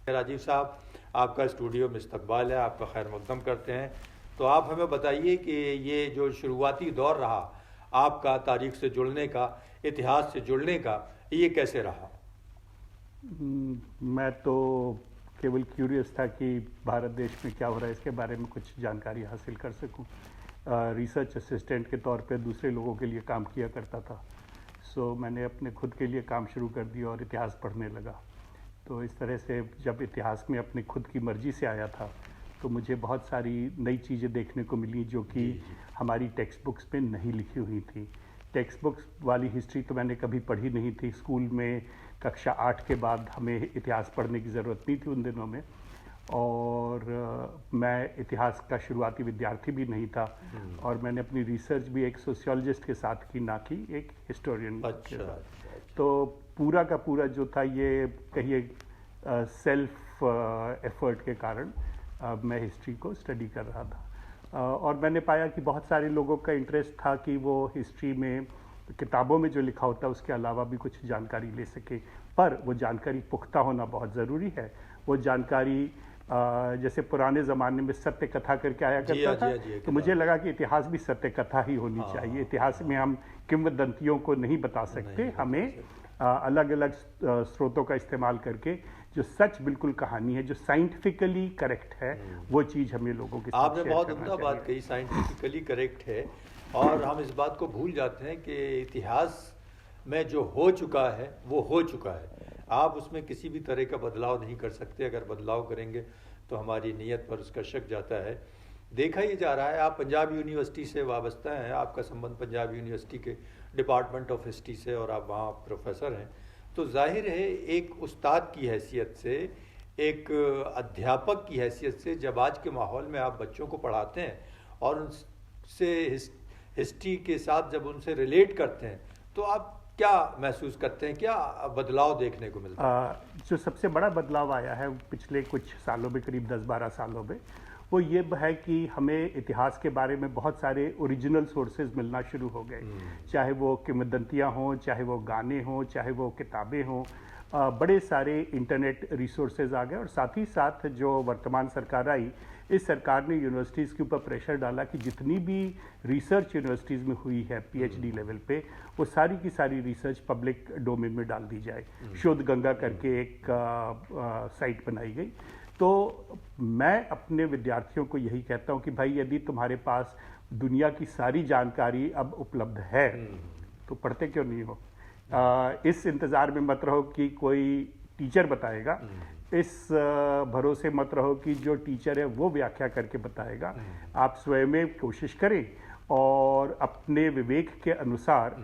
राजीव साहब, आपका स्टूडियो में इस्तकबाल है, आपका खैर मकदम करते हैं। तो आप हमें बताइए कि ये जो शुरुआती दौर रहा आपका तारीख से जुड़ने का, इतिहास से जुड़ने का, ये कैसे रहा? मैं तो केवल क्यूरियस था कि भारत देश में क्या हो रहा है इसके बारे में कुछ जानकारी हासिल कर सकूं। रिसर्च असिस्टेंट के तौर पे दूसरे लोगों के लिए काम किया करता था। सो मैंने अपने खुद के लिए काम शुरू कर दिया और इतिहास पढ़ने लगा। तो इस तरह से जब इतिहास में अपनी खुद की मर्जी से आया था तो मुझे बहुत सारी नई चीज़ें देखने को मिली जो कि हमारी टेक्स्ट बुक्स में नहीं लिखी हुई थी। टेक्स्ट बुक्स वाली हिस्ट्री तो मैंने कभी पढ़ी नहीं थी। स्कूल में कक्षा 8 के बाद हमें इतिहास पढ़ने की ज़रूरत नहीं थी उन दिनों में, और मैं इतिहास का शुरुआती विद्यार्थी भी नहीं था। और मैंने अपनी रिसर्च भी एक सोशियोलॉजिस्ट के साथ की, ना कि एक हिस्टोरियन के साथ। तो पूरा का पूरा जो था ये कहिए सेल्फ एफर्ट के कारण मैं हिस्ट्री को स्टडी कर रहा था। और मैंने पाया कि बहुत सारे लोगों का इंटरेस्ट था कि वो हिस्ट्री में किताबों में जो लिखा होता है उसके अलावा भी कुछ जानकारी ले सके, पर वो जानकारी पुख्ता होना बहुत ज़रूरी है। वो जानकारी जैसे पुराने ज़माने में सत्य कथा करके आया करता था, तो मुझे लगा कि इतिहास भी सत्य कथा ही होनी चाहिए। इतिहास में हम किंवदंतियों को नहीं बता सकते, हमें अलग अलग स्रोतों का इस्तेमाल करके जो सच बिल्कुल कहानी है, जो साइंटिफिकली करेक्ट है, वो चीज़ हमें लोगों के साथ आपने बहुत उम्दा बात कही, साइंटिफिकली करेक्ट है। और हम इस बात को भूल जाते हैं कि इतिहास में जो हो चुका है वो हो चुका है। आप उसमें किसी भी तरह का बदलाव नहीं कर सकते। अगर बदलाव करेंगे तो हमारी नीयत पर उसका शक जाता है। देखा ही जा रहा है, आप पंजाब यूनिवर्सिटी से वाबस्ता हैं, आपका संबंध पंजाब यूनिवर्सिटी के डिपार्टमेंट ऑफ हिस्ट्री से, और आप वहाँ प्रोफेसर हैं। तो जाहिर है एक उस्ताद की हैसियत से, एक अध्यापक की हैसियत से, जब आज के माहौल में आप बच्चों को पढ़ाते हैं और उनसे हिस्ट्री के साथ जब उनसे रिलेट करते हैं, तो आप क्या महसूस करते हैं, क्या बदलाव देखने को मिलता है? जो सबसे बड़ा बदलाव आया है पिछले कुछ सालों में, करीब 10-12 सालों में, वो ये है कि हमें इतिहास के बारे में बहुत सारे ओरिजिनल सोर्सेज मिलना शुरू हो गए। चाहे वो किंवदंतियाँ हों, चाहे वो गाने हों, चाहे वो किताबें हों, बड़े सारे इंटरनेट रिसोर्सेज आ गए। और साथ ही साथ जो वर्तमान सरकार आई, इस सरकार ने यूनिवर्सिटीज़ के ऊपर प्रेशर डाला कि जितनी भी रिसर्च यूनिवर्सिटीज़ में हुई है पीएचडी लेवल पे, वो सारी की सारी रिसर्च पब्लिक डोमेन में डाल दी जाए। शोध गंगा करके एक साइट बनाई गई। तो मैं अपने विद्यार्थियों को यही कहता हूँ कि भाई, यदि तुम्हारे पास दुनिया की सारी जानकारी अब उपलब्ध है तो पढ़ते क्यों नहीं हो? इस इंतज़ार में मत रहो कि कोई टीचर बताएगा, इस भरोसे मत रहो कि जो टीचर है वो व्याख्या करके बताएगा। आप स्वयं कोशिश करें और अपने विवेक के अनुसार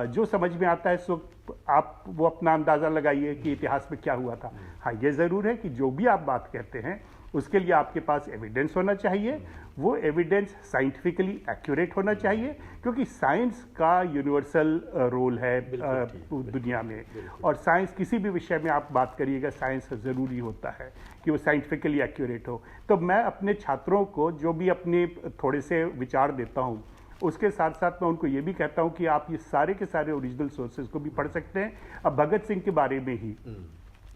जो समझ में आता है सो आप वो अपना अंदाज़ा लगाइए कि इतिहास में क्या हुआ था। हाँ, ये ज़रूर है कि जो भी आप बात कहते हैं उसके लिए आपके पास एविडेंस होना चाहिए। वो एविडेंस साइंटिफिकली एक्यूरेट होना चाहिए, क्योंकि साइंस का यूनिवर्सल रोल है दुनिया में। और साइंस, किसी भी विषय में आप बात करिएगा, साइंस ज़रूरी होता है कि वो साइंटिफिकली एक्यूरेट हो। तो मैं अपने छात्रों को जो भी अपने थोड़े से विचार देता हूँ, उसके साथ साथ मैं उनको ये भी कहता हूँ कि आप ये सारे के सारे ओरिजिनल सोर्सेज को भी पढ़ सकते हैं। अब भगत सिंह के बारे में ही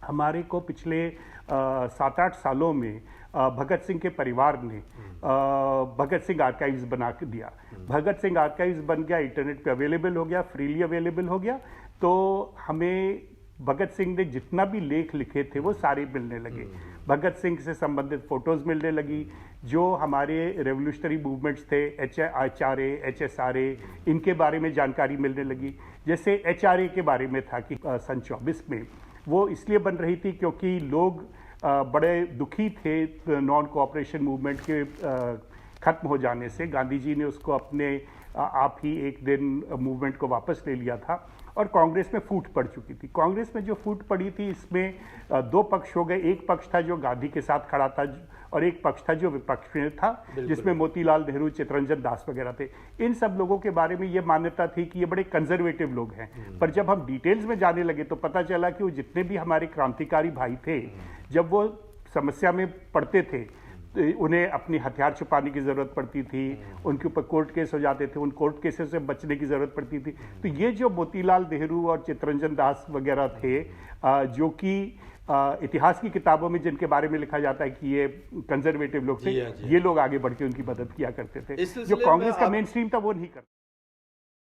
हमारे को पिछले 7-8 सालों में भगत सिंह के परिवार ने भगत सिंह आर्काइव्स बना के दिया। भगत सिंह आर्काइव्स बन गया, इंटरनेट पे अवेलेबल हो गया, फ्रीली अवेलेबल हो गया। तो हमें भगत सिंह ने जितना भी लेख लिखे थे वो सारे मिलने लगे। भगत सिंह से संबंधित फोटोज़ मिलने लगी। जो हमारे रेवोल्यूशनरी मूवमेंट्स थे, HRA, HSRA, इनके बारे में जानकारी मिलने लगी। जैसे HRA के बारे में था कि सन 24 में वो इसलिए बन रही थी क्योंकि लोग बड़े दुखी थे नॉन कोऑपरेशन मूवमेंट के ख़त्म हो जाने से। गांधी जी ने उसको अपने आप ही एक दिन मूवमेंट को वापस ले लिया था और कांग्रेस में फूट पड़ चुकी थी। कांग्रेस में जो फूट पड़ी थी, इसमें दो पक्ष हो गए। एक पक्ष था जो गांधी के साथ खड़ा था और एक पक्ष था जो विपक्ष में था, जिसमें मोतीलाल नेहरू, चित्तरंजन दास वगैरह थे। इन सब लोगों के बारे में ये मान्यता थी कि ये बड़े कंजर्वेटिव लोग हैं। पर जब हम डिटेल्स में जाने लगे तो पता चला कि वो जितने भी हमारे क्रांतिकारी भाई थे, जब वो समस्या में पड़ते थे तो उन्हें अपनी हथियार छुपाने की ज़रूरत पड़ती थी, उनके ऊपर कोर्ट केस हो जाते थे, उन कोर्ट केसेस से बचने की ज़रूरत पड़ती थी। तो ये जो मोतीलाल नेहरू और चित्तरंजन दास वगैरह थे, जो कि इतिहास की किताबों में जिनके बारे में लिखा जाता है कि ये कंजर्वेटिव लोग थे, जी हाँ, जी हाँ। ये लोग आगे बढ़ के उनकी मदद किया करते थे। इस जो सिलसिले में कांग्रेस का आप- मेन स्ट्रीम था वो नहीं करता।